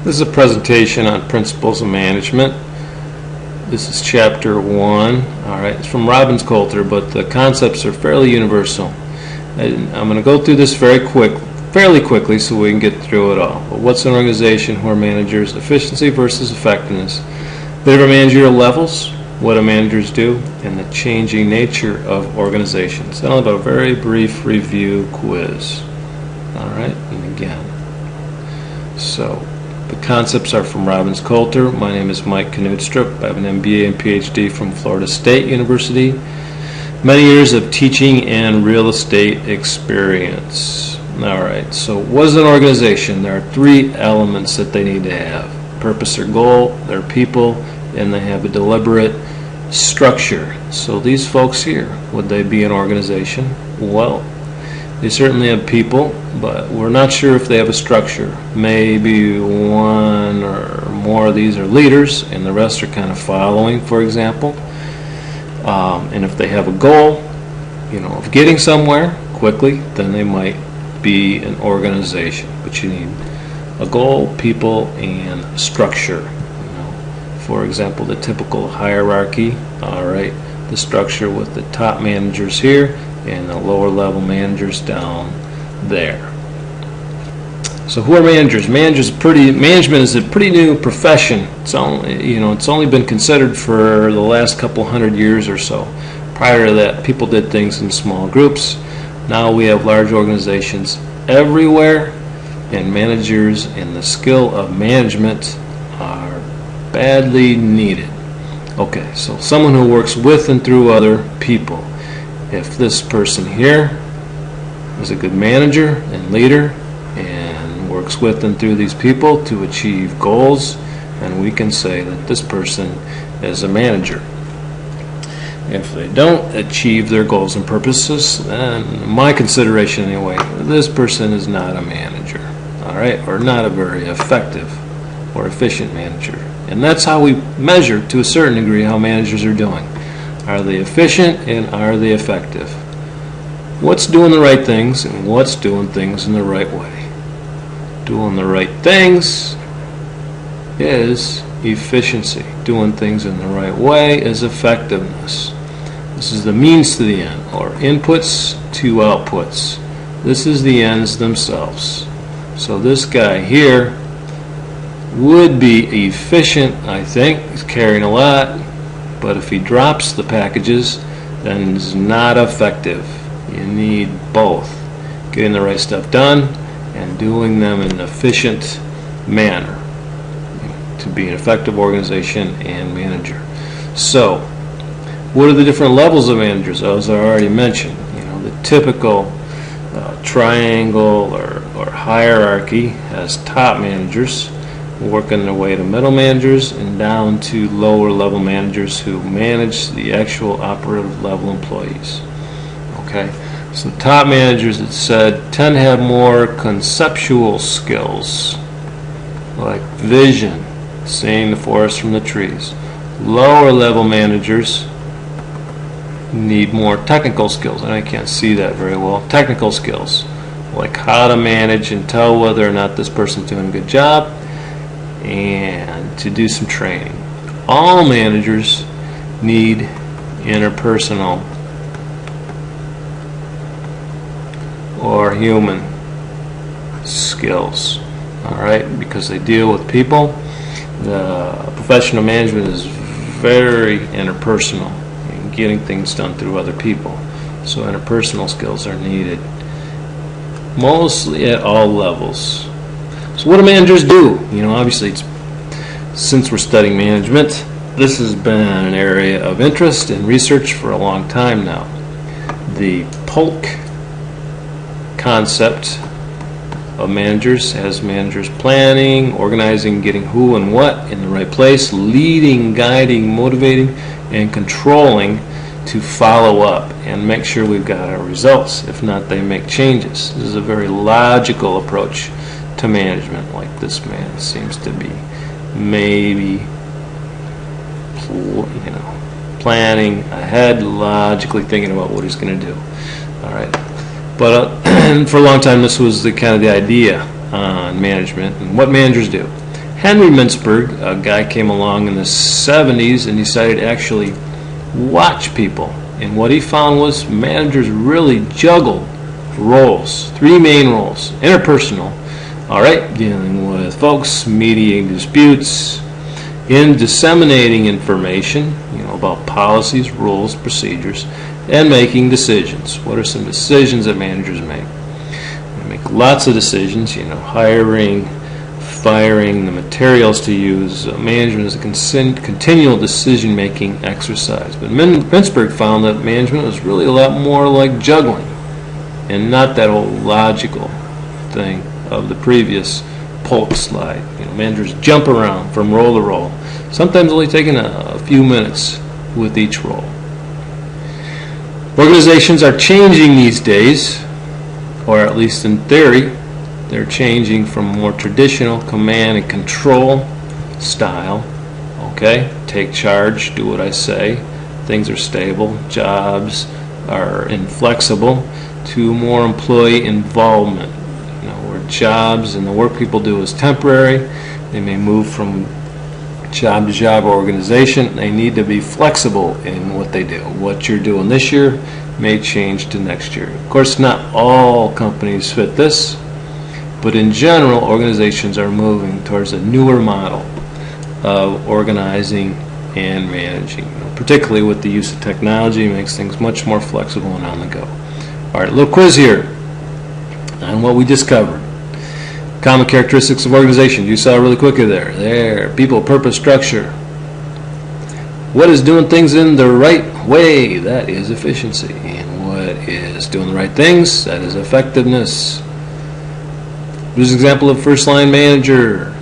This is a presentation on principles of management. This is chapter 1. Alright, it's from Robbins Coulter, but the concepts are fairly universal. And I'm going to go through this fairly quickly so we can get through it all. But what's an organization? Who are managers? Efficiency versus effectiveness. Different managerial levels, what do managers do, and the changing nature of organizations. Then I'll have a very brief review quiz. Alright, and again. So, the concepts are from Robbins Coulter. My name is Mike Knudstrup. I have an MBA and PhD from Florida State University. Many years of teaching and real estate experience. Alright, so what is an organization? There are 3 elements that they need to have. Purpose or goal, their people, and they have a deliberate structure. So these folks here, would they be an organization? Well, they certainly have people, but we're not sure if they have a structure. Maybe one or more of these are leaders and the rest are kind of following, for example. And if they have a goal, of getting somewhere quickly, then they might be an organization. But you need a goal, people, and structure. For example, the typical hierarchy, alright, the structure with the top managers here and the lower level managers down there. So who are managers? Management is a pretty new profession. It's only been considered for the last couple hundred years or so. Prior to that, people did things in small groups. Now we have large organizations everywhere, and managers and the skill of management are badly needed. Okay, so someone who works with and through other people. If this person here is a good manager and leader and works with and through these people to achieve goals, then we can say that this person is a manager. If they don't achieve their goals and purposes, then my consideration anyway, this person is not a manager, alright, or not a very effective or efficient manager. And that's how we measure, to a certain degree, how managers are doing. Are they efficient and are they effective? What's doing the right things and what's doing things in the right way? Doing the right things is efficiency. Doing things in the right way is effectiveness. This is the means to the end, or inputs to outputs. This is the ends themselves. So this guy here would be efficient, I think. He's carrying a lot, but if he drops the packages, then it's not effective. You need both, getting the right stuff done and doing them in an efficient manner to be an effective organization and manager. So what are the different levels of managers? As I already mentioned, the typical triangle or hierarchy has top managers working their way to middle managers and down to lower level managers who manage the actual operative level employees. Okay, so top managers, it said, tend to have more conceptual skills like vision, seeing the forest from the trees. Lower level managers need more technical skills, and I can't see that very well. Technical skills like how to manage and tell whether or not this person's doing a good job, and to do some training. All managers need interpersonal or human skills, alright, because they deal with people. The professional management is very interpersonal and getting things done through other people. So interpersonal skills are needed mostly at all levels. So what do managers do? Obviously, since we're studying management, this has been an area of interest and research for a long time now. The Polk concept of managers has managers planning, organizing, getting who and what in the right place, leading, guiding, motivating, and controlling to follow up and make sure we've got our results. If not, they make changes. This is a very logical approach to management, like this man seems to be maybe planning ahead, logically thinking about what he's going to do. Alright, but for a long time this was the idea on management and what managers do. Henry Mintzberg, a guy came along in the 70s and decided to actually watch people. And what he found was managers really juggled roles, three main roles. Interpersonal, all right, dealing with folks, mediating disputes, in disseminating information, about policies, rules, procedures, and making decisions. What are some decisions that managers make? They make lots of decisions, hiring, firing, the materials to use. Management is a continual decision-making exercise. But Mintzberg found that management was really a lot more like juggling and not that old logical thing of the previous Polk slide. Managers jump around from role to role, sometimes only taking a few minutes with each role. Organizations are changing these days, or at least in theory. They're changing from more traditional command and control style. Okay, take charge, do what I say, things are stable, jobs are inflexible, to more employee involvement. Where jobs and the work people do is temporary. They may move from job to job or organization. They need to be flexible in what they do. What you're doing this year may change to next year. Of course, not all companies fit this, but in general, organizations are moving towards a newer model of organizing and managing. Particularly with the use of technology, it makes things much more flexible and on the go. All right, a little quiz here on what we just covered. Common characteristics of organizations. You saw really quickly there. There. People, purpose, structure. What is doing things in the right way? That is efficiency. And what is doing the right things? That is effectiveness. Here's an example of first line manager,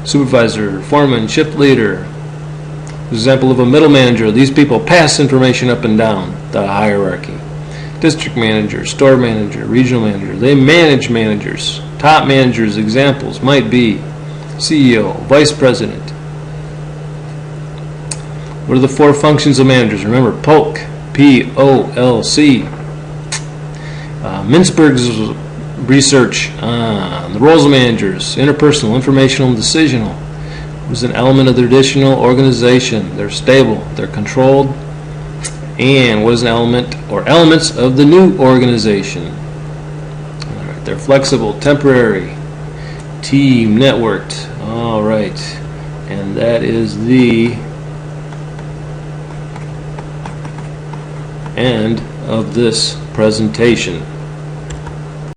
supervisor, foreman, shift leader. Here's an example of a middle manager. These people pass information up and down the hierarchy. District manager, store manager, regional manager. They manage managers. Top managers examples might be CEO, vice president. What are the four functions of managers? Remember, Polk, P-O-L-C. Mintzberg's research on the roles of managers: interpersonal, informational, and decisional. It was an element of the traditional organization. They're stable, they're controlled. And what is an element or elements of the new organization? All right, they're flexible, temporary, team, networked. All right, and that is the end of this presentation.